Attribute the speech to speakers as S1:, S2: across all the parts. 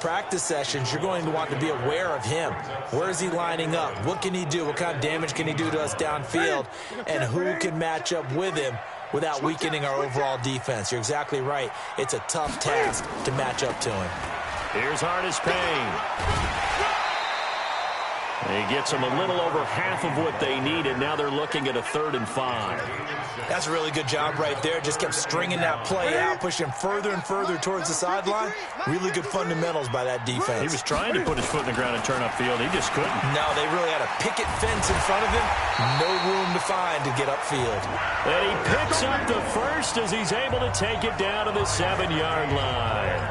S1: practice sessions, you're going to want to be aware of him. Where is he lining up? What can he do? What kind of damage can he do to us downfield? And who can match up with him without weakening our overall defense? You're exactly right. It's a tough task to match up to him.
S2: Here's Artis Payne. He gets them a little over half of what they needed. Now they're looking at a 3rd and 5.
S1: That's a really good job right there. Just kept stringing that play out, pushing further and further towards the sideline. Really good fundamentals by that defense.
S2: He was trying to put his foot in the ground and turn upfield. He just couldn't.
S1: No, they really had a picket fence in front of him. No room to find to get upfield.
S2: And he picks up the first as he's able to take it down to the 7-yard line.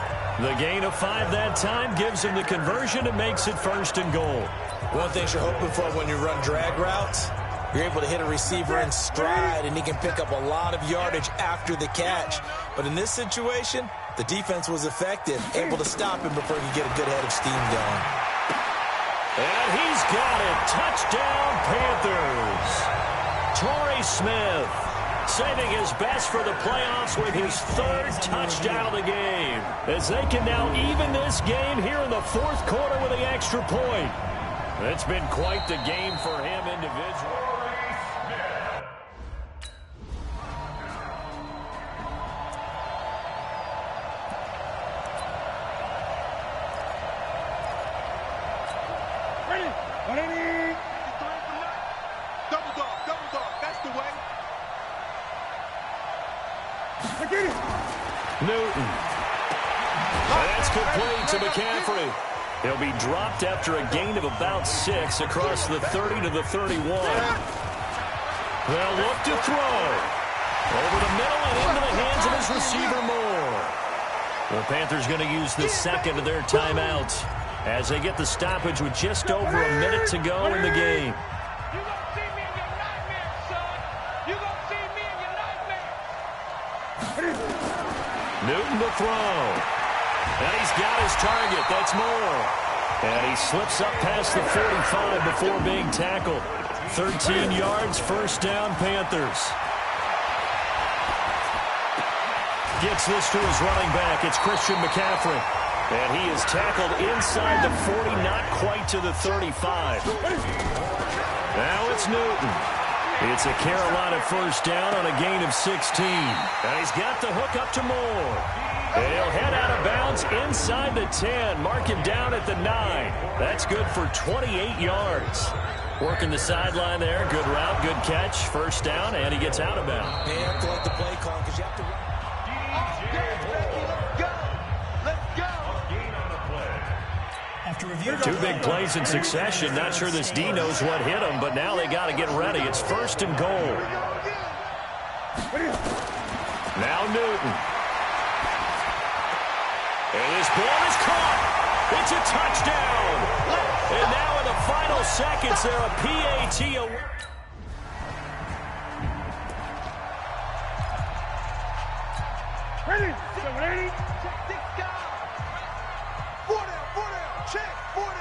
S2: The gain of 5 that time gives him the conversion and makes it 1st and goal.
S1: One thing you're hoping for when you run drag routes, you're able to hit a receiver in stride, and he can pick up a lot of yardage after the catch. But in this situation, the defense was effective, able to stop him before he could get a good head of steam going.
S2: And he's got it. Touchdown, Panthers. Torrey Smith saving his best for the playoffs with his 3rd touchdown of the game, as they can now even this game here in the 4th quarter with the extra point. It's been quite the game for him individually. Newton. That's complete to McCaffrey. He'll be dropped after a gain of about 6 across the 30 to the 31. They'll look to throw. Over the middle and into the hands of his receiver Moore. The Panthers going to use the 2nd of their timeouts as they get the stoppage with just over a minute to go in the game. Newton to throw. And he's got his target. That's Moore. And he slips up past the 45 before being tackled. 13 yards, 1st down, Panthers. Gets this to his running back. It's Christian McCaffrey. And he is tackled inside the 40, not quite to the 35. Now it's Newton. It's a Carolina 1st down on a gain of 16. And he's got the hook up to Moore. And he'll head out of bounds inside the 10. Mark him down at the 9. That's good for 28 yards. Working the sideline there. Good route, good catch. 1st down, and he gets out of bounds.
S1: You have to let the play call because you have to run.
S2: Two big plays in succession. Not sure this D knows what hit him, but now they got to get ready. It's 1st and goal. Now Newton. And this ball is caught. It's a touchdown. And now in the final seconds, they're a PAT away.
S3: Ready? 780. Check, down. 4 down. Check. 4 down.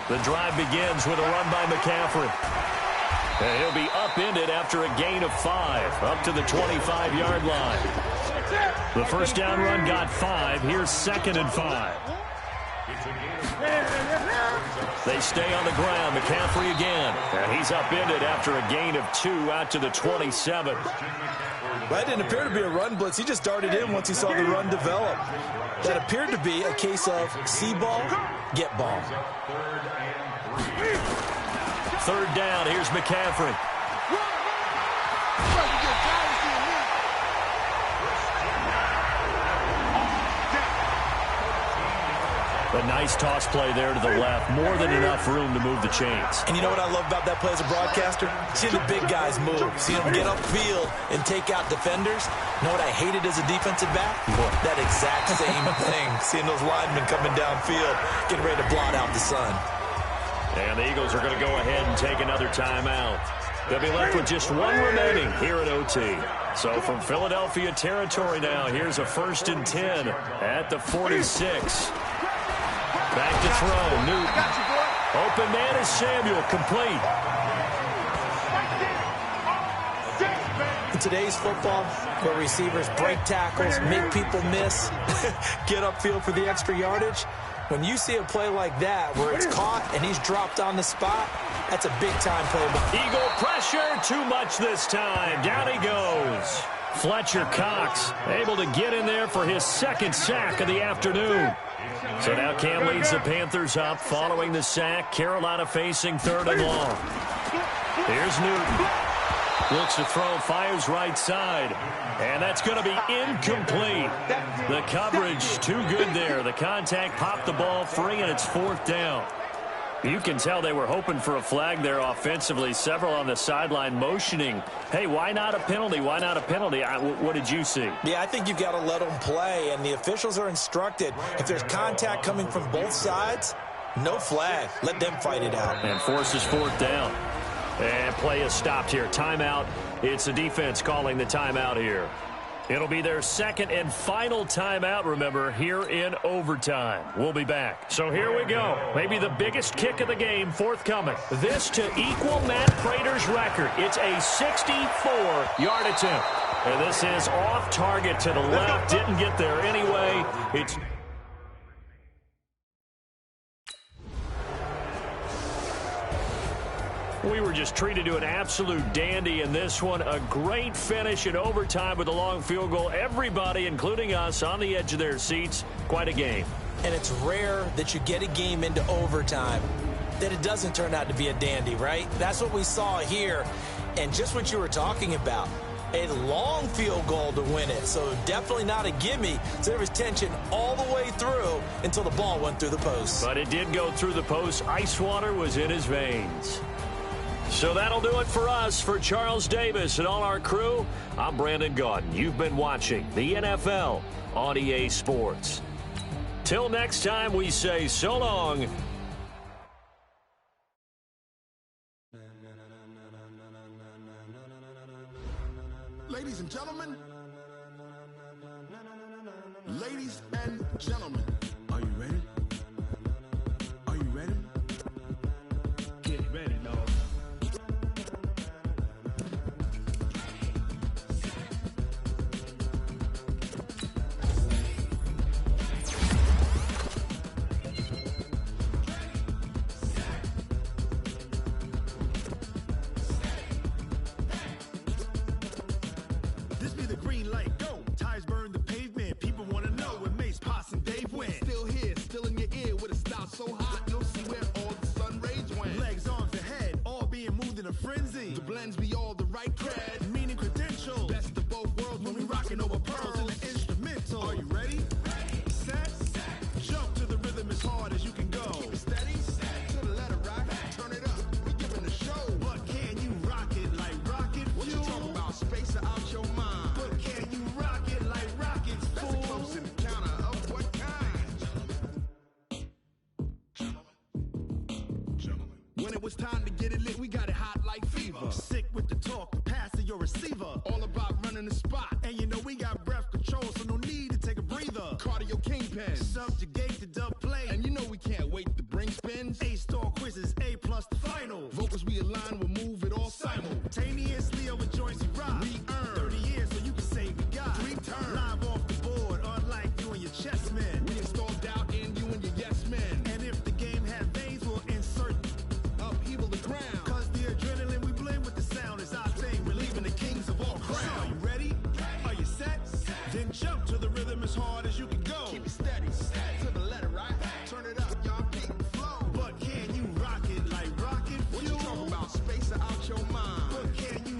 S2: The drive begins with a run by McCaffrey. And he'll be upended after a gain of 5, up to the 25-yard line. The 1st down run got 5. Here's 2nd and 5. They stay on the ground. McCaffrey again. And he's upended after a gain of 2 out to the 27.
S1: That didn't appear to be a run blitz. He just darted in once he saw the run develop. That appeared to be a case of see ball, get ball.
S2: 3rd down. Here's McCaffrey. A nice toss play there to the left. More than enough room to move the chains.
S1: And you know what I love about that play as a broadcaster? Seeing the big guys move. Seeing them get upfield and take out defenders. You know what I hated as a defensive back? That exact same thing. Seeing those linemen coming downfield, getting ready to blot out the sun.
S2: And the Eagles are going to go ahead and take another timeout. They'll be left with just 1 remaining here at OT. So from Philadelphia territory now, here's a 1st and 10 at the 46. Back to throw, Newton. Open man is Samuel, complete.
S1: today's football, where receivers break tackles, make people miss, get upfield for the extra yardage, when you see a play like that where it's caught and he's dropped on the spot, that's a big-time play.
S2: Eagle pressure, too much this time. Down he goes. Fletcher Cox able to get in there for his second sack of the afternoon. So now Cam leads the Panthers up following the sack. Carolina facing 3rd and long. Here's Newton. Looks to throw, fires right side. And that's going to be incomplete. The coverage too good there. The contact popped the ball free, and it's 4th down. You can tell they were hoping for a flag there offensively. Several on the sideline motioning, hey, why not a penalty? Why not a penalty? What did you see?
S1: Yeah, I think you've got to let them play, and the officials are instructed. If there's contact coming from both sides, no flag. Let them fight it out.
S2: And forces 4th down. And play is stopped here. Timeout. It's the defense calling the timeout here. It'll be their second and final timeout, remember, here in overtime. We'll be back. So here we go. Maybe the biggest kick of the game forthcoming. This to equal Matt Prater's record. It's a 64-yard attempt. And this is off target to the left. Didn't get there anyway. It's... We were just treated to an absolute dandy in this one. A great finish in overtime with a long field goal. Everybody, including us, on the edge of their seats. Quite a game.
S1: And it's rare that you get a game into overtime that it doesn't turn out to be a dandy, right? That's what we saw here. And just what you were talking about, a long field goal to win it. So definitely not a gimme. So there was tension all the way through until the ball went through the post.
S2: But it did go through the post. Ice water was in his veins. So that'll do it for us. For Charles Davis and all our crew, I'm Brandon Gaudin. You've been watching the NFL on EA Sports. Till next time, we say so long.
S4: Ladies and gentlemen, are you ready? Are you ready? Get ready, dog. This be the green light, go. Tires burn the pavement. People want to know when Mace, Poss, and Dave went. Still here, still in your ear with a style so hot, you'll see where all the sun rays went. Legs, arms, and head, all being moved in a frenzy. The blends be all the right cred, meaning credentials. Best of both worlds when we rocking over pearls in the instrumental. Are you ready? Set, jump to the rhythm as hard as you can go. Keep it steady, to the letter right, turn it up, we giving the show. But can you rock it like rocket fuel? What you talking about, space out your mind? But can you rock it like rockets, fool? That's a close encounter of what kind? Gentlemen. When it was time to get it lit, we got it hot like fever. Sick with the talk, the pass to your receiver. All about running the spot. And you know we got breath control, so no need to take a breather. Cardio kingpin, subjugate the dub play. And you know we can't wait to bring spins. A-star quizzes, A+ the final. Vocals we align, we'll move it all simultaneously over joints we rock. We earn 30 years so you can say we got 3 turns. Live off the board, unlike you and your chess men. We install doubt in you and your yes men. And if the game had veins, we'll insert upheaval the ground. Cause the adrenaline we blend with the sound is our thing, relieving the kings of all crowns. So are you ready? Are you set? Then jump to the rhythm as hard as you can go. Keep it steady, to the letter right. Turn it up, y'all keep the flow. But can you rock it like rocket fuel? What you talking about, space out your mind? But can you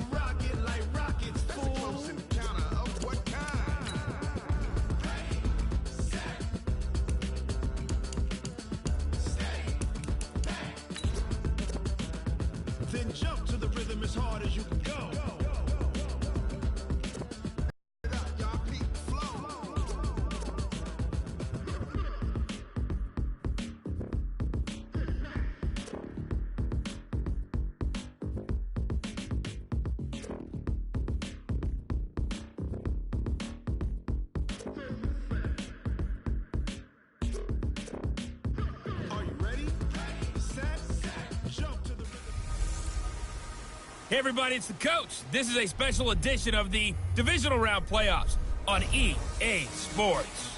S5: Hey everybody, it's the coach. This is a special edition of the Divisional Round Playoffs on EA Sports.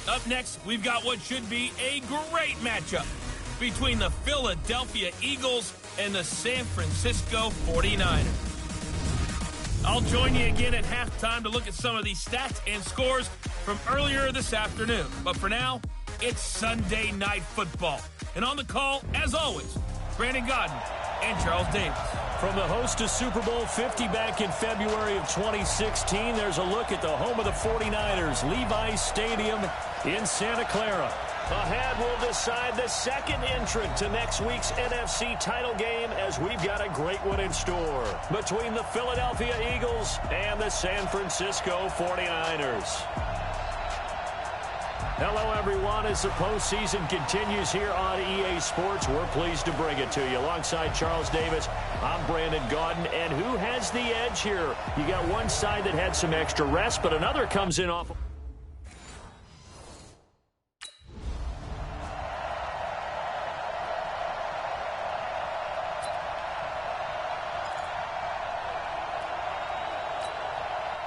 S5: Up next, we've got what should be a great matchup between the Philadelphia Eagles and the San Francisco 49ers. I'll join you again at halftime to look at some of these stats and scores from earlier this afternoon. But for now, it's Sunday Night Football. And on the call, as always, Brandon Godden and Charles Davis.
S2: From the host of Super Bowl 50 back in February of 2016, there's a look at the home of the 49ers, Levi's Stadium in Santa Clara. Ahead will decide the second entrant to next week's NFC title game, as we've got a great one in store between the Philadelphia Eagles and the San Francisco 49ers. Hello, everyone. As the postseason continues here on EA Sports, we're pleased to bring it to you. Alongside Charles Davis, I'm Brandon Gaudin. And who has the edge here? You got one side that had some extra rest, but another comes in off.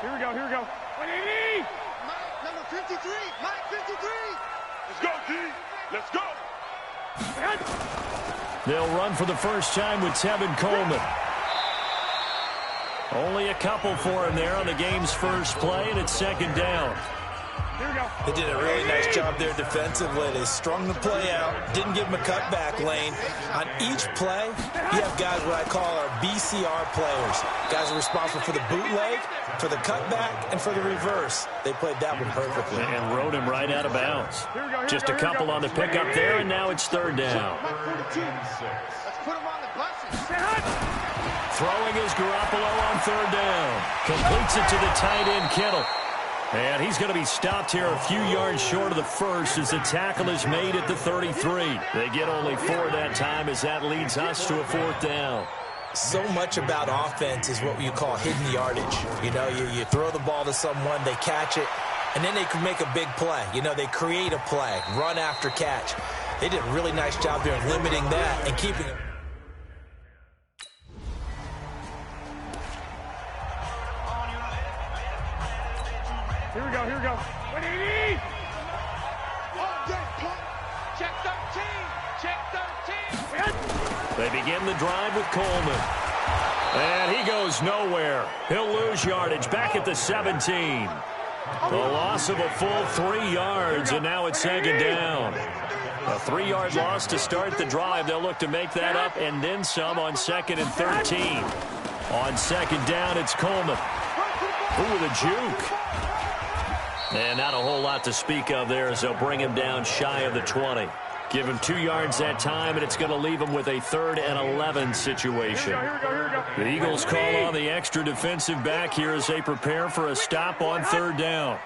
S6: Here we go, here we go.
S3: Mike, number 53. Mike, 53.
S6: Let's go, D. Let's go.
S2: They'll run for the first time with Tevin Coleman. Only a couple for him there on the game's first play, and it's second down.
S6: Here we go.
S1: They did a really nice job there defensively. They strung the play out, didn't give him a cutback lane. On each play, you have guys what I call our BCR players. Guys are responsible for the bootleg, for the cutback, and for the reverse. They played that one perfectly.
S2: And rode him right out of bounds. Just a couple on the pickup there, and now it's third down.
S3: Let's put him on the buses.
S2: Throwing is Garoppolo on third down. Completes it to the tight end, Kittle. And he's going to be stopped here a few yards short of the first as the tackle is made at the 33. They get only 4 that time as that leads us to a fourth down.
S1: So much about offense is what you call hidden yardage. You know, you throw the ball to someone, they catch it, and then they can make a big play. You know, they create a play, run after catch. They did a really nice job there of limiting that and keeping it.
S6: Here we go, here we go.
S3: All day, punt. Check 13. Check 13.
S2: They begin the drive with Coleman. And he goes nowhere. He'll lose yardage back at the 17. The loss of a full 3 yards, and now it's second down. A 3-yard loss to start the drive. They'll look to make that up and then some on second and 13. On second down, it's Coleman. Ooh, with a juke. And not a whole lot to speak of there as they'll bring him down shy of the 20. Give him 2 yards that time, and it's going to leave him with a 3rd and 11 situation. The Eagles call on the extra defensive back here as they prepare for a stop on third down.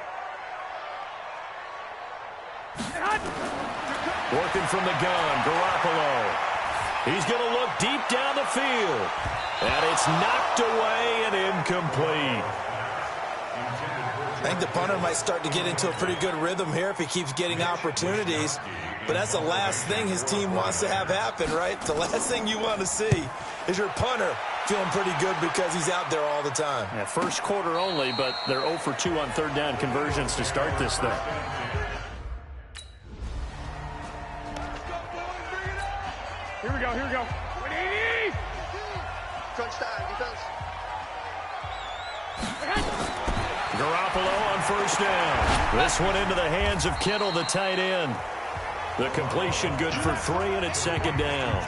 S2: Working from the gun, Garoppolo. He's going to look deep down the field. And it's knocked away and incomplete.
S1: I think the punter might start to get into a pretty good rhythm here if he keeps getting opportunities. But that's the last thing his team wants to have happen, right? The last thing you want to see is your punter feeling pretty good because he's out there all the time.
S2: Yeah, first quarter only, but they're 0 for 2 on third down conversions to start this thing.
S6: Here we go, here we go.
S3: Crunch time, defense.
S2: Garoppolo on first down. This one into the hands of Kittle, the tight end. The completion good for 3, and it's second down.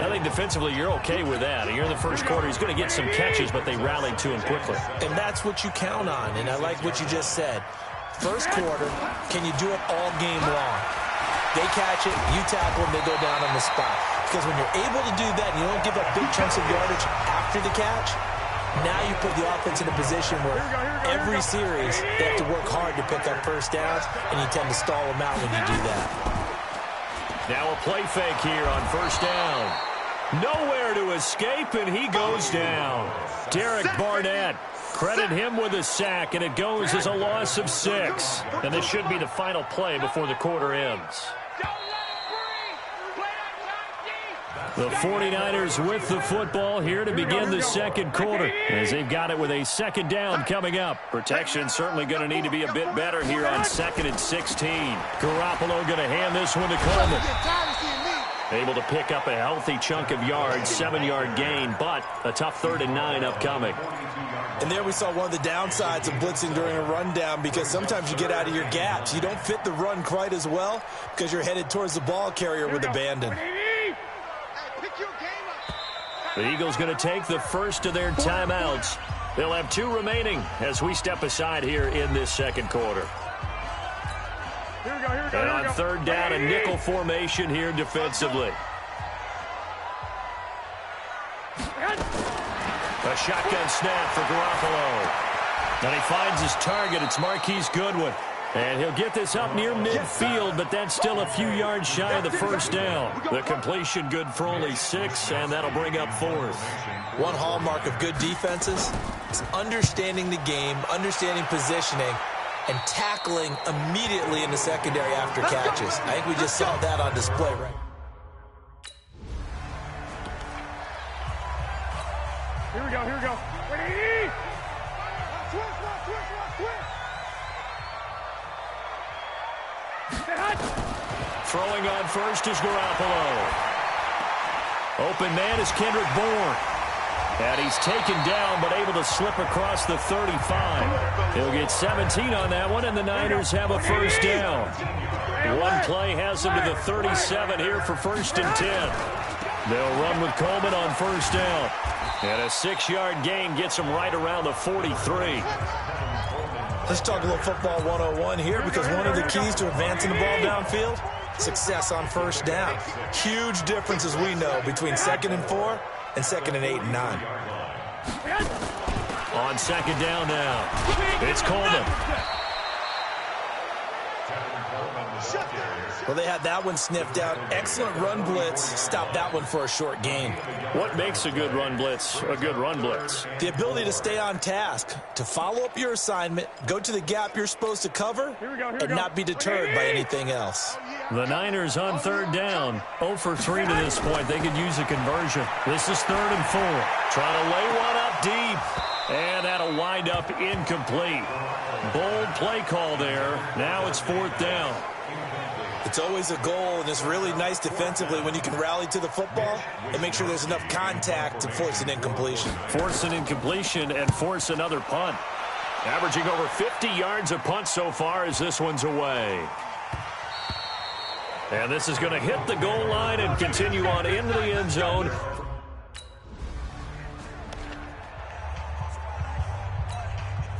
S2: I think defensively you're okay with that. Here in the first quarter, he's going to get some catches, but they rallied to him quickly.
S1: And that's what you count on, and I like what you just said. First quarter, can you do it all game long? They catch it, you tackle them, they go down on the spot. Because when you're able to do that and you don't give up big chunks of yardage after the catch, now you put the offense in a position where every series they have to work hard to pick up first downs, and you tend to stall them out when you do that.
S2: Now a play fake here on first down. Nowhere to escape, and he goes down. Derek Barnett, credit him with a sack, and it goes as a loss of 6. And this should be the final play before the quarter ends. The 49ers with the football here to begin the second quarter as they've got it with a second down coming up. Protection certainly going to need to be a bit better here on 2nd and 16. Garoppolo going to hand this one to Coleman. Able to pick up a healthy chunk of yards, 7-yard gain, but a tough 3rd and 9 upcoming.
S1: And there we saw one of the downsides of blitzing during a rundown, because sometimes you get out of your gaps. You don't fit the run quite as well because you're headed towards the ball carrier with abandon.
S2: The Eagles going to take the first of their timeouts. They'll have 2 remaining as we step aside here in this second quarter. And on 3rd down, a nickel formation here defensively. A shotgun snap for Garoppolo. And he finds his target. It's Marquise Goodwin. And he'll get this up near midfield, but that's still a few yards shy of the first down. The completion good for only 6, and that'll bring up 4th.
S1: One hallmark of good defenses is understanding the game, understanding positioning, and tackling immediately in the secondary after catches. I think we just saw that on display, right?
S6: Here we go, here we go. Ready?
S2: Throwing on first is Garoppolo. Open man is Kendrick Bourne. And he's taken down, but able to slip across the 35. He'll get 17 on that one, and the Niners have a first down. One play has him to the 37 here for 1st and 10. They'll run with Coleman on first down. And a 6-yard gain gets him right around the 43.
S1: Let's talk a little football 101 here, because one of the keys to advancing the ball downfield, success on first down. Huge difference, as we know, between 2nd and 4 and 2nd and 8 and 9.
S2: On 2nd down now, it's Coleman.
S1: Well, they had that one sniffed out. Excellent run blitz. Stopped that one for a short gain.
S2: What makes a good run blitz a good run blitz?
S1: The ability to stay on task, to follow up your assignment, go to the gap you're supposed to cover, and not be deterred by anything else.
S2: The Niners on 3rd down, 0 for 3 to this point. They could use a conversion. This is 3rd and 4. Trying to lay one up deep, and that'll wind up incomplete. Bold play call there. Now it's 4th down.
S1: It's always a goal, and it's really nice defensively when you can rally to the football and make sure there's enough contact to force an incompletion.
S2: Force an incompletion and force another punt. Averaging over 50 yards a punt so far as this one's away. And this is going to hit the goal line and continue on into the end zone.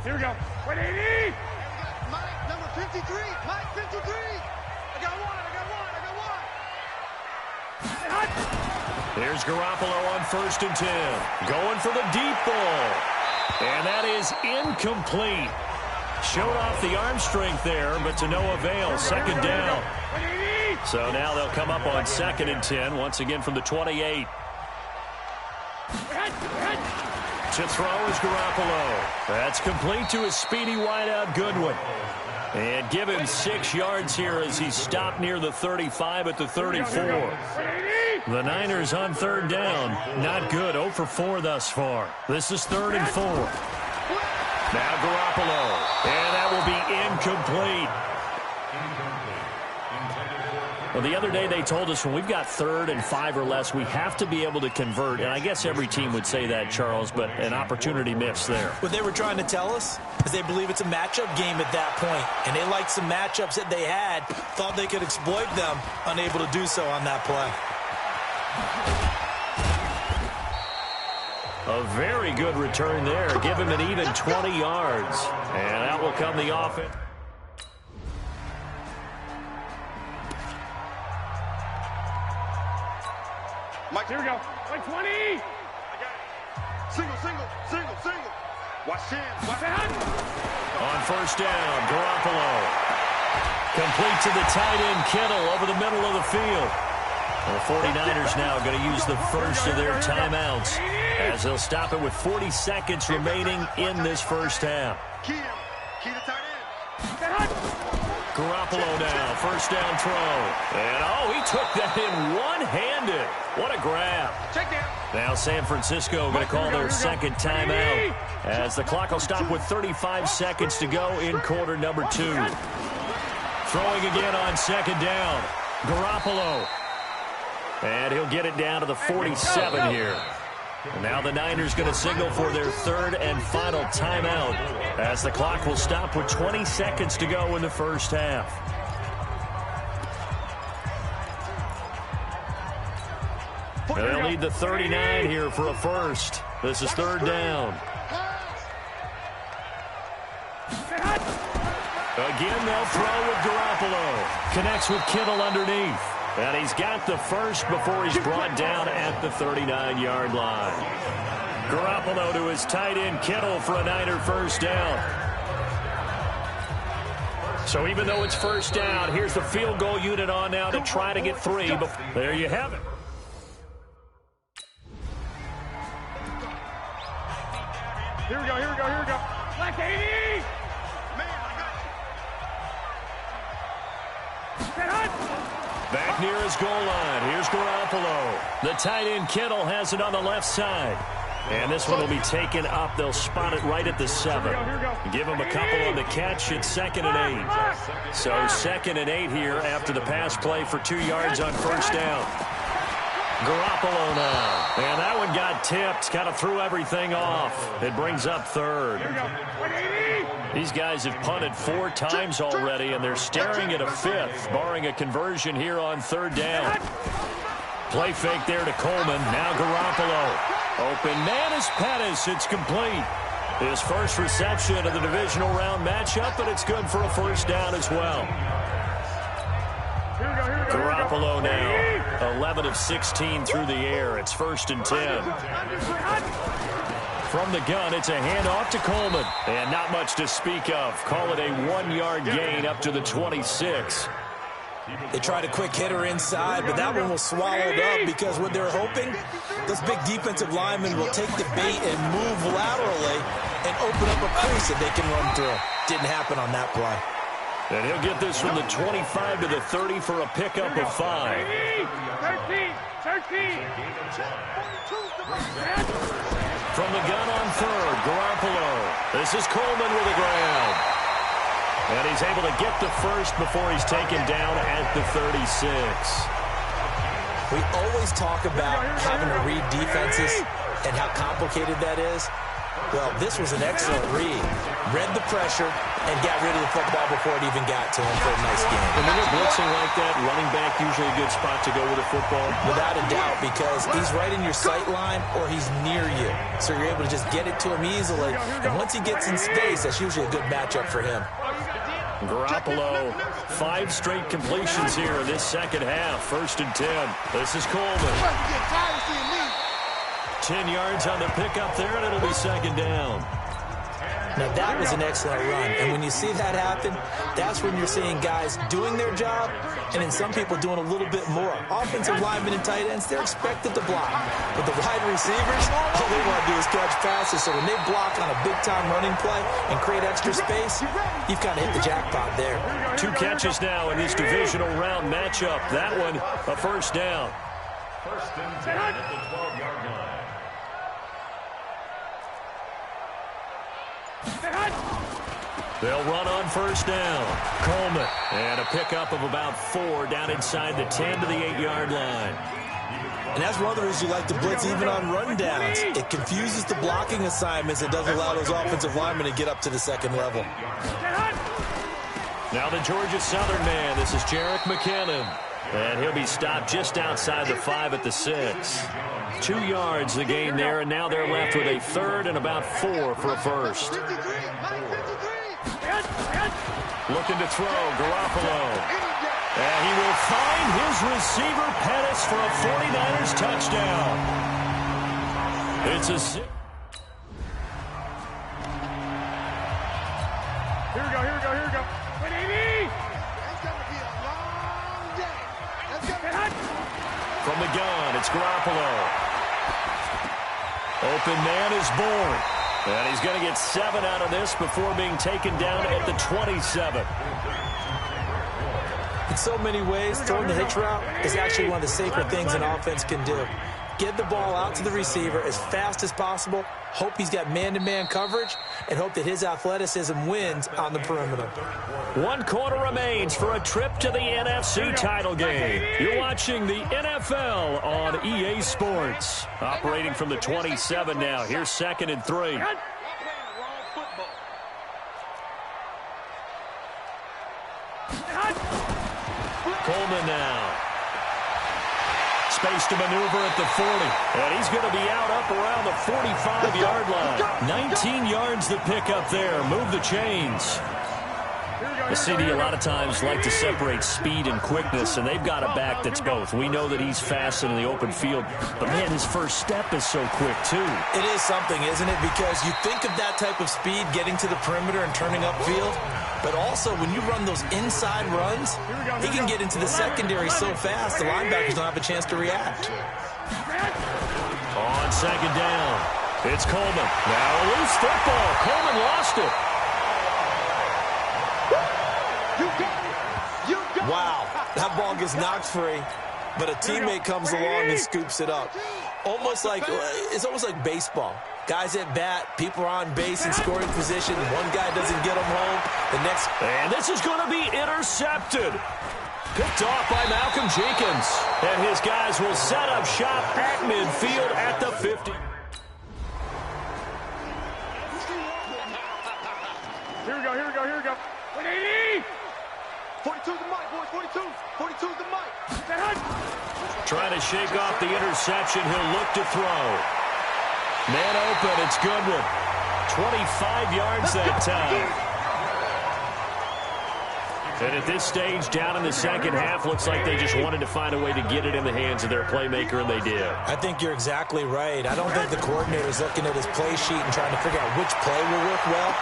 S6: Here we go. 180.
S3: Mike, number 53. Mike, 53. I got one.
S2: Here's Garoppolo on 1st and 10. Going for the deep ball. And that is incomplete. Showed off the arm strength there, but to no avail. 2nd down. So now they'll come up on 2nd and 10, once again from the 28. To throw is Garoppolo. That's complete to his speedy wideout Goodwin. And give him 6 yards here as he stopped near the 35 at the 34. The Niners on 3rd down. Not good. 0 for 4 thus far. This is 3rd and 4. Now Garoppolo. And that will be incomplete. Well, the other day they told us when we've got 3rd and 5 or less, we have to be able to convert. And I guess every team would say that, Charles, but an opportunity missed there.
S1: What they were trying to tell us is they believe it's a matchup game at that point. And they liked some matchups that they had, thought they could exploit them, unable to do so on that play.
S2: A very good return there. Give him an even 20 yards. And that will come the offense.
S6: Mike, here we go. 20.
S3: I got it. Single. Watch him.
S2: On 1st down, Garoppolo. Complete to the tight end, Kittle, over the middle of the field. The 49ers now going to use the first of their timeouts as they'll stop it with 40 seconds remaining in this first half.
S3: Key to tight end.
S2: Garoppolo now, first down throw. And, oh, he took that in one-handed. What a grab.
S6: Check down.
S2: Now San Francisco going to call their second timeout as the clock will stop with 35 seconds to go in quarter number 2. Throwing again on second down. Garoppolo. And he'll get it down to the 47 here. And now the Niners going to signal for their third and final timeout as the clock will stop with 20 seconds to go in the first half. And they'll need the 39 here for a first. This is third down. Again, they'll throw with Garoppolo. Connects with Kittle underneath. And he's got the first before he's brought down at the 39-yard line. Garoppolo to his tight end, Kittle, for a Niner first down. So even though it's first down, here's the field goal unit on now to try to get 3. But there you have it.
S6: Here we go, here we go, here we go. Black 80! Man, I got it.
S2: Back near his goal line. Here's Garoppolo. The tight end, Kittle, has it on the left side. And this one will be taken up. They'll spot it right at the 7. Give him a couple on the catch. It's 2nd and 8. So 2nd and 8 here after the pass play for 2 yards on first down. Garoppolo now. And that one got tipped. Kind of threw everything off. It brings up third. These guys have punted 4 times already, and they're staring at a 5th, barring a conversion here on third down. Play fake there to Coleman. Now Garoppolo. Open man is Pettis. It's complete. His first reception of the divisional round matchup, but it's good for a first down as well. Garoppolo now, 11 of 16 through the air. It's 1st and 10. From the gun, it's a handoff to Coleman. And not much to speak of. Call it a 1-yard gain up to the 26.
S1: They tried a quick hitter inside, but that one was swallowed up because what they're hoping, those big defensive linemen will take the bait and move laterally and open up a crease that they can run through. Didn't happen on that play.
S2: And he'll get this from the 25 to the 30 for a pickup of 5.
S6: 13.
S2: From the gun on third, Garoppolo. This is Coleman with a grab. And he's able to get the first before he's taken down at the 36.
S1: We always talk about having to read defenses and how complicated that is. Well, this was an excellent read. Read the pressure and got rid of the football before it even got to him for a nice game.
S2: And when you're blitzing like that, running back usually a good spot to go with a football.
S1: Without a doubt, because he's right in your sight line or he's near you. So you're able to just get it to him easily. And once he gets in space, that's usually a good matchup for him.
S2: Garoppolo, 5 straight completions here in this second half. 1st and 10. This is Coleman. 10 yards on the pickup there, and it'll be 2nd down.
S1: Now, that was an excellent run. And when you see that happen, that's when you're seeing guys doing their job and then some people doing a little bit more. Offensive linemen and tight ends, they're expected to block. But the wide receivers, all they want to do is catch passes. So when they block on a big-time running play and create extra space, you've kind of hit the jackpot there.
S2: 2 catches now in this divisional round matchup. That one, a first down. 1st and 10 at the 12-yard line. They'll run on first down. Coleman. And a pickup of about 4 down inside the 10 to the 8-yard line.
S1: And that's one of the reasons you like to blitz even on rundowns. It confuses the blocking assignments. It doesn't allow those offensive linemen to get up to the second level.
S2: Now the Georgia Southern man. This is Jerick McKinnon. And he'll be stopped just outside the 5 at the 6. 2 yards the gain there, and now they're left with a 3rd and about 4 for a first. Looking to throw, Garoppolo. And he will find his receiver, Pettis, for a 49ers touchdown. It's a 6.
S6: Here we go, here we go, here we go. 180!
S2: From the gun, it's Garoppolo. Open man is born. And he's going to get 7 out of this before being taken down at the 27.
S1: In so many ways, throwing the hitch route is actually one of the sacred things an offense can do. Get the ball out to the receiver as fast as possible, hope he's got man-to-man coverage, and hope that his athleticism wins on the perimeter.
S2: 1 quarter remains for a trip to the NFC title game. You're watching the NFL on EA Sports. Operating from the 27 now. Here's 2nd and 3. Coleman now. Space to maneuver at the 40. And he's going to be out up around the 45-yard line. 19 yards to pick up there. Move the chains. The CD a lot of times like to separate speed and quickness, and they've got a back that's both. We know that he's fast in the open field, but, man, his first step is so quick, too.
S1: It is something, isn't it? Because you think of that type of speed getting to the perimeter and turning upfield, but also when you run those inside runs, he can get into the secondary so fast the linebackers don't have a chance to react.
S2: On 2nd down, it's Coleman. Now a loose football. Coleman lost it.
S1: Wow, that ball gets knocked free, but a teammate comes along and scoops it up. It's almost like baseball. Guys at bat, people are on base in scoring position. One guy doesn't get them home. The next,
S2: and this is going to be intercepted. Picked off by Malcolm Jenkins. And his guys will set up shop at midfield at the 50.
S6: Here we go. 180!
S3: 42's the mic, boys. 42's the mic.
S2: Trying to shake off the interception. He'll look to throw. Man open. It's Goodwin. 25 yards that time. And at this stage, down in the second half, looks like they just wanted to find a way to get it in the hands of their playmaker, and they did.
S1: I think you're exactly right. I don't think the coordinator's looking at his play sheet and trying to figure out which play will work well.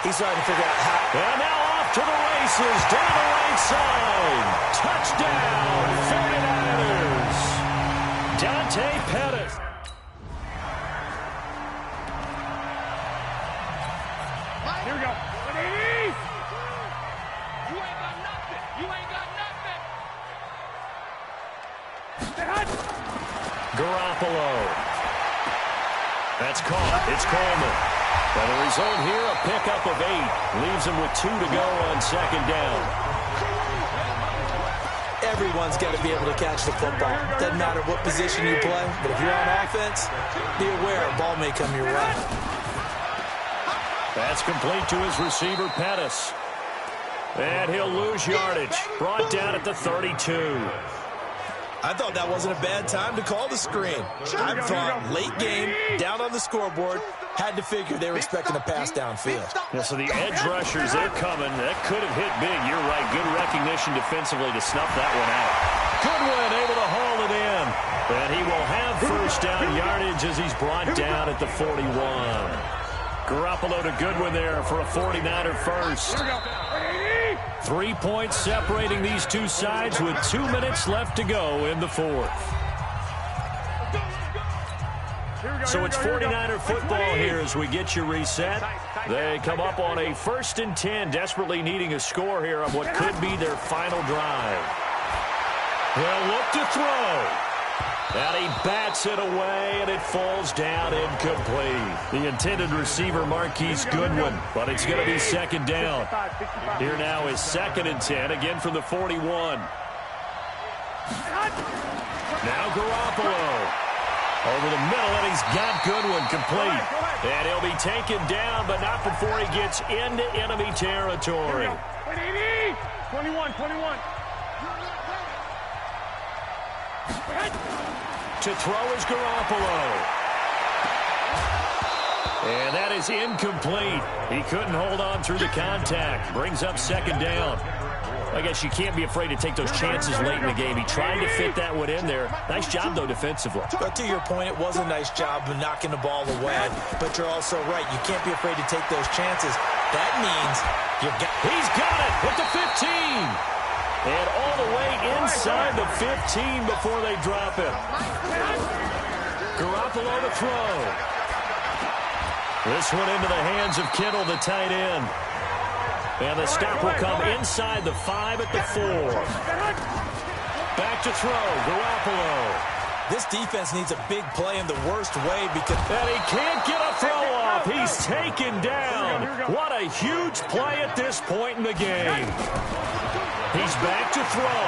S1: He's trying to figure out how.
S2: And now off to the races, down the right side. Touchdown, 49ers. Dante Pettis.
S6: Here we go. 180!
S3: You ain't got nothing.
S2: Garoppolo. That's caught. It's Coleman. And the result here, a pickup of 8. Leaves him with 2 to go on 2nd down.
S1: Everyone's got to be able to catch the football. Doesn't matter what position you play, but if you're on offense, be aware a ball may come your way.
S2: That's complete to his receiver, Pettis. And he'll lose yardage. Brought down at the 32.
S1: I thought that wasn't a bad time to call the screen. I thought late game, down on the scoreboard, had to figure they were expecting a pass downfield.
S2: Yeah, so the edge rushers, they're coming. That could have hit big. You're right. Good recognition defensively to snuff that one out. Goodwin able to haul it in. And he will have first down yardage as he's brought down at the 41. Garoppolo to Goodwin there for a 49er first. 3 points separating these two sides with 2 minutes left to go in the 4th. So it's 49er football here as we get you reset. They come up on a 1st and 10, desperately needing a score here on what could be their final drive. They'll look to throw. And he bats it away, and it falls down incomplete. The intended receiver, Marquise Goodwin, but it's going to be 2nd down. Here now is 2nd and 10, again from the 41. Now Garoppolo. Over the middle, and he's got Goodwin complete. And he'll be taken down, but not before he gets into enemy territory.
S6: 21.
S2: To throw is Garoppolo. And that is incomplete. He couldn't hold on through the contact. Brings up 2nd down. I guess you can't be afraid to take those chances late in the game. He tried to fit that one in there. Nice job, though, defensively.
S1: But to your point, it was a nice job of knocking the ball away. But you're also right. You can't be afraid to take those chances. That means
S2: he's got it at the 15. And all the way inside the 15 before they drop it. Garoppolo to throw. This one into the hands of Kittle, the tight end. And the stop will come inside the 5 at the 4. Back to throw, Garoppolo.
S1: This defense needs a big play in the worst way because...
S2: And he can't get a throw off. He's taken down. What a huge play at this point in the game. He's back to throw.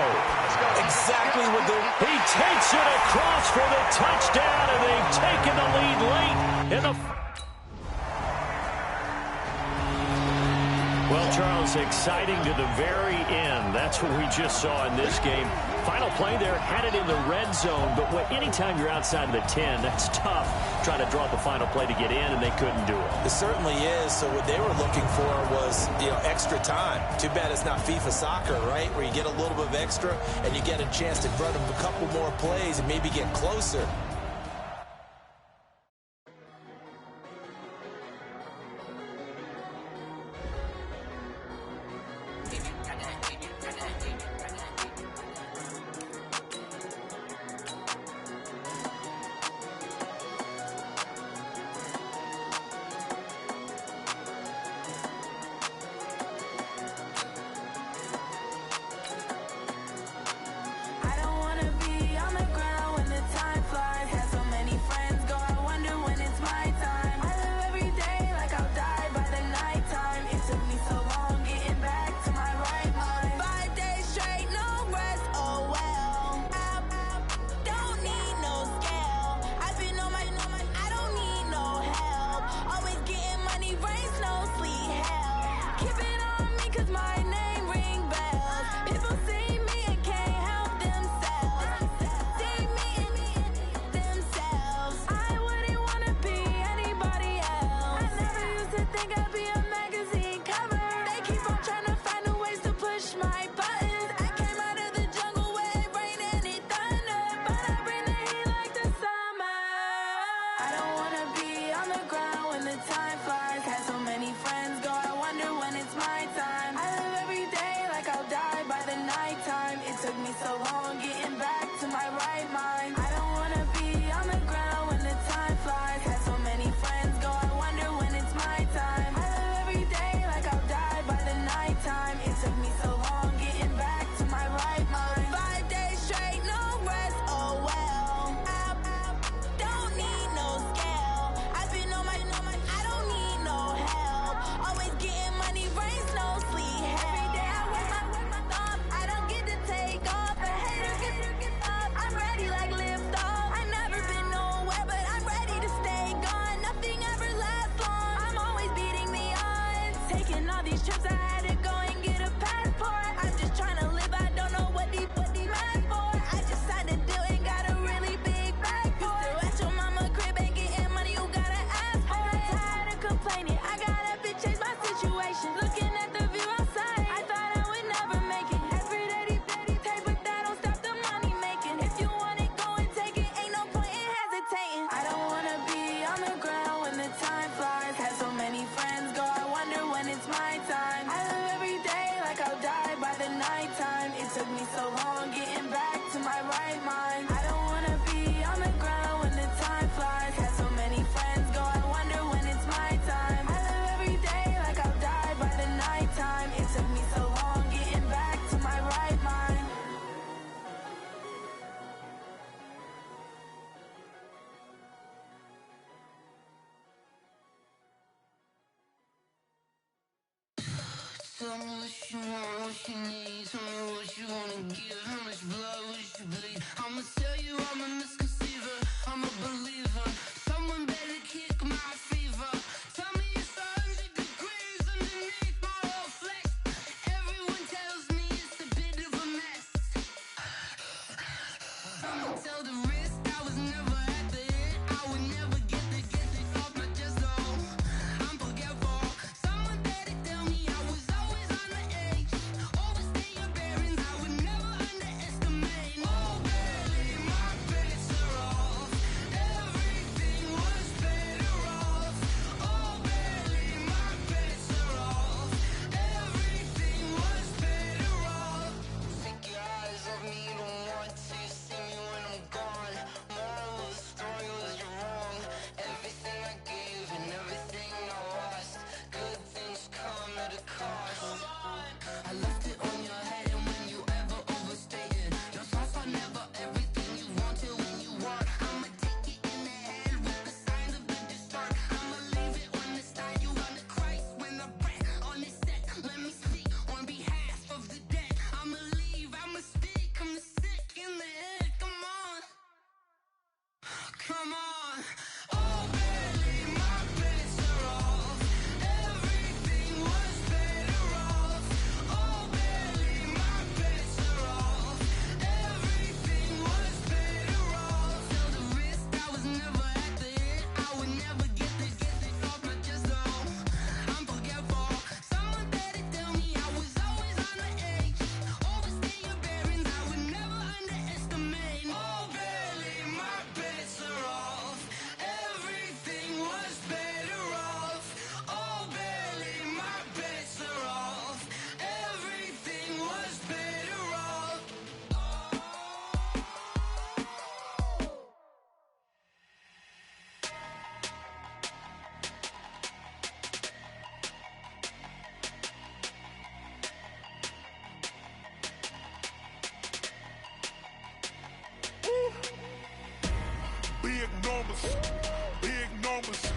S1: Exactly what
S2: He takes it across for the touchdown, and they've taken the lead late in the... Well, Charles, exciting to the very end. That's what we just saw in this game. Final play there, had it in the red zone, but anytime you're outside of the 10, that's tough trying to draw up a final play to get in, and they couldn't do it.
S1: It certainly is. So what they were looking for was, extra time. Too bad it's not FIFA soccer, right, where you get a little bit of extra and you get a chance to run a couple more plays and maybe get closer.
S7: Tell me what you want, what you need. Tell me what you wanna give. How much blood would you bleed? I'ma tell you I'm a misconceiver. I'm a believer. Someone better kick my fever. Tell me it's 100 degrees underneath my whole flesh. Everyone tells me it's a bit of a mess. I'ma tell the risk I was never at the end. I would never get it off my chest though. I'm forgetful. Someone better tell me I was always on the edge. Overstay your bearings, I would never underestimate. Oh baby, my bets are off. Everything was better off. Oh baby, my bets are off. Everything was better off. Take your eyes off me, don't want to see me when I'm gone. More was
S4: big numbers.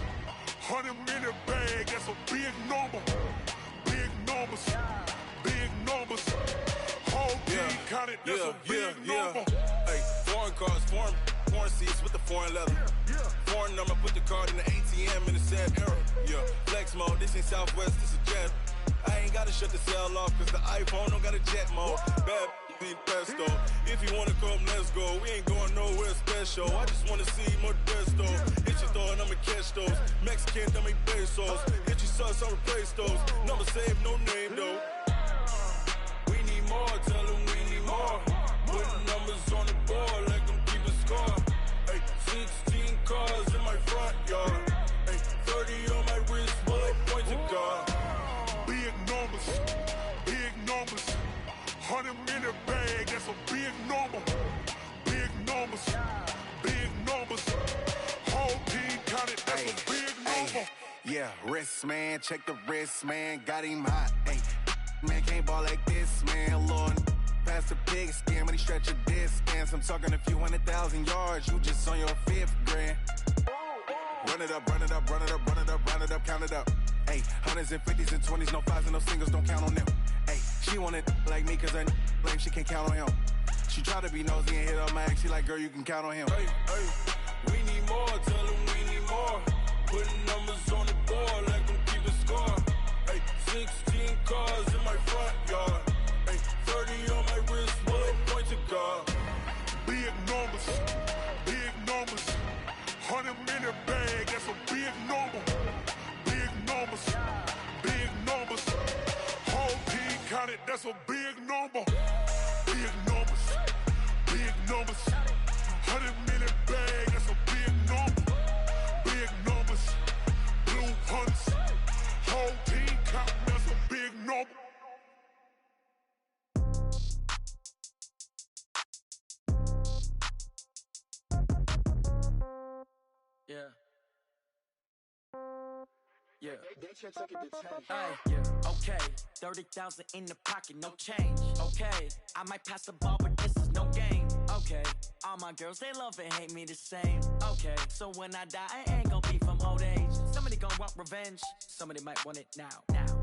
S4: 100 in the bag, that's a big number. Big numbers, big numbers. Whole team counted, that's a big number.
S8: Hey, foreign cars, foreign seats with the foreign leather. Foreign number, put the card in the ATM in the sad era. Yeah, flex mode, this ain't Southwest, this is jet. I ain't gotta shut the cell off, cause the iPhone don't got a jet mode. Bad need pesto. If you wanna come, let's go. We ain't going nowhere special. I just wanna see more Modesto. Hit your thought, I'ma catch those. Mexican, dummy pesos. Hit your sauce, I'll replace those. Number save, no name though. We need more, tell them we need more. Putting numbers on the board, like them keep a score. Hey, 16 cars in my front yard. Hey, 30 on my wrist, bullet point to God.
S4: Big numbers, big numbers. 100 in the bag, that's a big number. Big numbers, big numbers. Whole team counted, that's a big number.
S9: Yeah, wrist man, check the wrist man, got him hot. Ay, man can't ball like this, man. Lord, past the pig skin, but he stretch a distance. I'm talking a few 100,000 yards, you just on your 5th grand. Run it up, run it up, run it up, run it up, run it up, count it up. Ay, hundreds and 50s and 20s, no 5s and no singles, don't count on them. Ay, she want it like me, cause her like she can't count on him. She try to be nosy and hit up my ex, she like, girl, you can count on him.
S8: Hey, hey, we need more, tell them we need more. Putting numbers on the board, like them keep a score. Hey, 16 cars in my front yard. Hey, 30 on my wrist, bullet point to God.
S4: Big numbers, big numbers. 100 in the bag, that's a big number. Big numbers, big numbers. Whole team counted, that's a big number. Big numbers, big numbers. 100 in the bag, that's a big number. Big numbers, blue hunts. Whole team counting, that's a big number.
S10: Yeah. Yeah. Ay, yeah. Okay. 30,000 in the pocket, no change. Okay. I might pass the ball, but this is no game. Okay. All my girls, they love and hate me the same. Okay. So when I die, I ain't gonna be from old age. Somebody gonna want revenge. Somebody might want it now.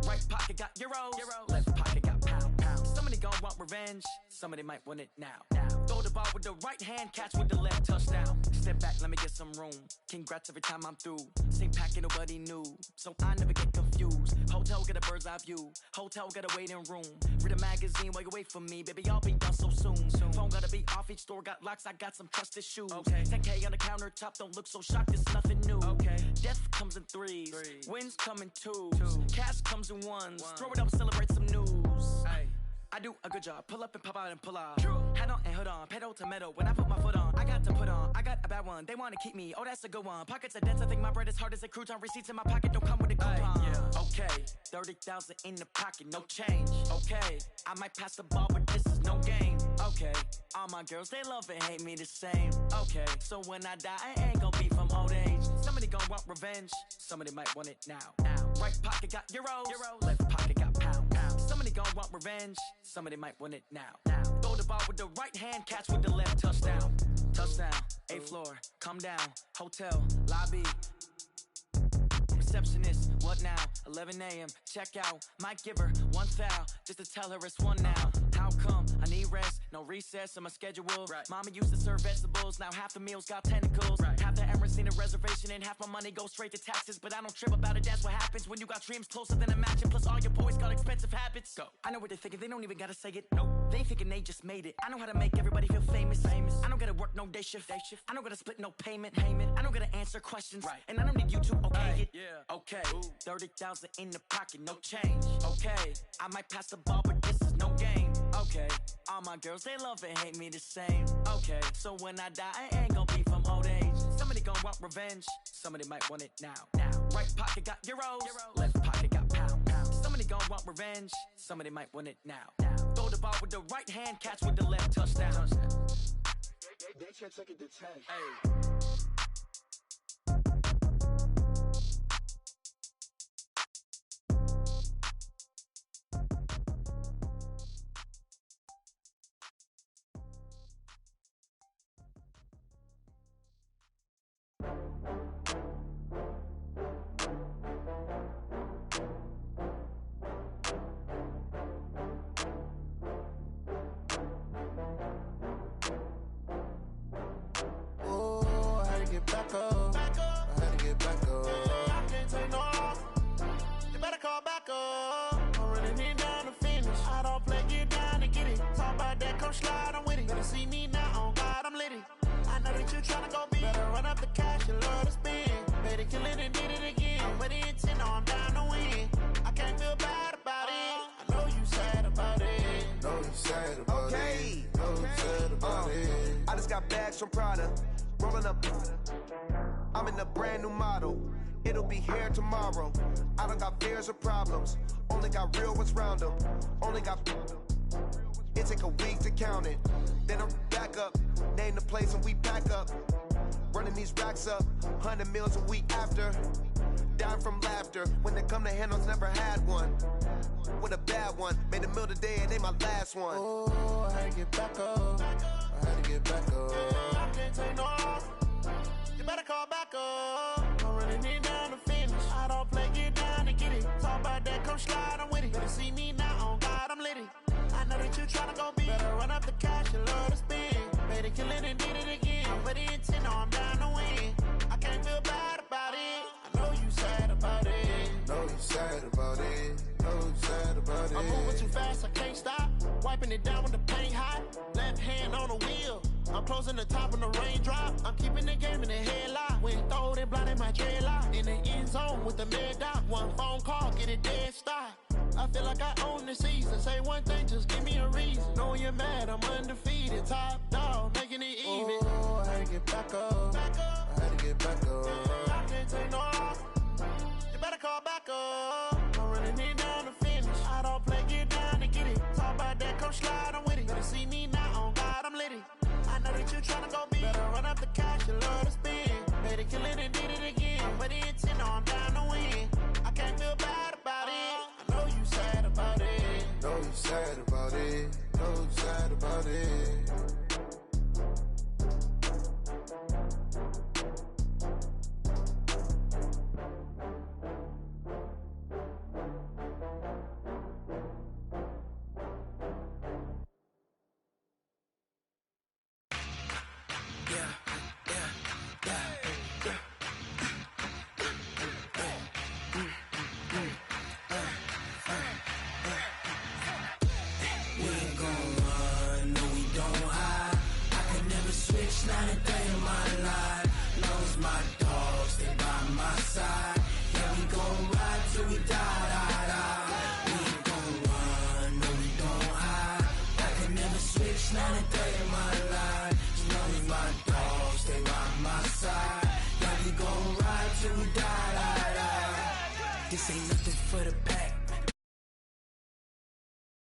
S10: Right pocket got euros. Left pocket got pounds. Somebody gonna want revenge. Somebody might want it now. Throw the ball with the right hand, catch with the left, touchdown. Step back, let me get some room. Congrats every time I'm through. Same packet, nobody knew. So I never get confused. Hotel get a bird's eye view. Hotel get a waiting room. Read a magazine while you wait for me. Baby, I'll be done so soon. Phone gotta be off, each store got locks. I got some trusted shoes. 10K on the countertop, don't look so shocked, it's nothing new. Death comes in threes. Wins come in twos. Cash comes in ones. Throw it up, celebrate some news. I do a good job. Pull up and pop out and pull off. Hat on and hood on. Pedal to metal. When I put my foot on, I got to put on. I got a bad one. They want to keep me. Oh, that's a good one. Pockets are dense. I think my bread is hard as a crouton. Receipts in my pocket don't come with a coupon. Okay. 30,000 in the pocket. No change. Okay. I might pass the ball, but this is no game. Okay. All my girls, they love and hate me the same. Okay. So when I die, I ain't gonna be from old age. Somebody gonna want revenge. Somebody might want it now. Right pocket got euros. Left pocket got pounds. Somebody gonna want revenge. Somebody might want it now. Throw the ball with the right hand, catch with the left, touchdown. Touchdown, 8th floor, come down, hotel, lobby. Receptionist, what now? 11 a.m., check out. Might give her one foul, just to tell her it's one now. How come? I need rest, no recess in my schedule. Mama used to serve vegetables, now half the meals got tentacles. Half the Emirates need a reservation and half my money goes straight to taxes. But I don't trip about it, that's what happens when you got dreams closer than a matching. Plus all your boys got expensive habits. Go. I know what they're thinking, they don't even gotta say it. Nope. They thinking they just made it. I know how to make everybody feel famous. I don't gotta work no day shift. I don't gotta split no payment. I don't gotta answer questions. And I don't need you to okay it. Okay, 30,000 in the pocket, no change. Okay, I might pass the ball, but this is no game. Okay, all my girls, they love and hate me the same. Okay, so when I die, I ain't gonna be from old age. Somebody gonna want revenge. Somebody might want it now. Right pocket got euros. Left pocket got pounds. Somebody gonna want revenge. Somebody might want it now. Throw the ball with the right hand, catch with the left, touchdown.
S11: They can't take it to 10.
S10: slide, I'm with it. Better see me now, on God, I'm litty. I know that you tryna go big. Better run up the cash, you love to spend. Better kill it and did it again. I'm with the intent, no, I'm down to win. I can't feel bad about it. I know you sad about it.
S9: Know you sad about it. Know you sad about it.
S12: I just got bags from Prada. Rolling up. I'm in a brand new model. It'll be here tomorrow. I don't got fears or problems. Only got real ones round them. Only got. It take a week to count it. Then I'm back up. Name the place and we pack up. Running these racks up. 100 meals a week after. Dying from laughter. When they come to handles, never had one. With a bad one. Made a meal today and they my last one.
S10: Oh, I had to get back up. I had to get back up. I can't take no off. You better call back up. I'm running it down to finish. I don't play, get down to get it. Talk about that, come slide, I'm with it. Better see me now, on God, I'm litty. I know that you tryna go big. Better run up the cash, you love to spend. Better kill it and did it again. I'm with the intent, no, I'm down to win. I can't feel bad about it. I know you sad about it.
S9: Know you sad about it. Know you sad about it.
S10: I'm moving too fast, I can't stop. Wiping it down with the paint hot. Left hand on the wheel. I'm closing the top of the raindrop. I'm keeping the game in the headlock. When throw it, blinding my dreadlock. In the end zone with the mid dot. One phone call, get it dead stop. I feel like I own the season. Say one thing, just give me a reason. Knowing you're mad, I'm undefeated. Top dog, making it even.
S9: Oh, I had to get back up. I had to get back up.
S10: I can't take no off. You better call back up. I'm running it down to finish. I don't play, get down to get it. Talk about that, come slide, I'm with it. Better see me now, on God, I'm litty. I know that you tryna go big. Better run up the cash, you love to spend. Better kill it and did it again. I'm with the intent, no, I'm down to win. I can't feel bad about it. I know you sad about it.
S9: Know you sad about it. Know you sad about it.
S7: Not a day in my life. Long as my dogs stay by my side. Yeah, we gon' ride till we die. We ain't gon' run, no, we don't hide. I can never switch, not a day in my life. As long as my dogs stay by my side. Yeah, we gon' ride till we die. This ain't nothing for the past.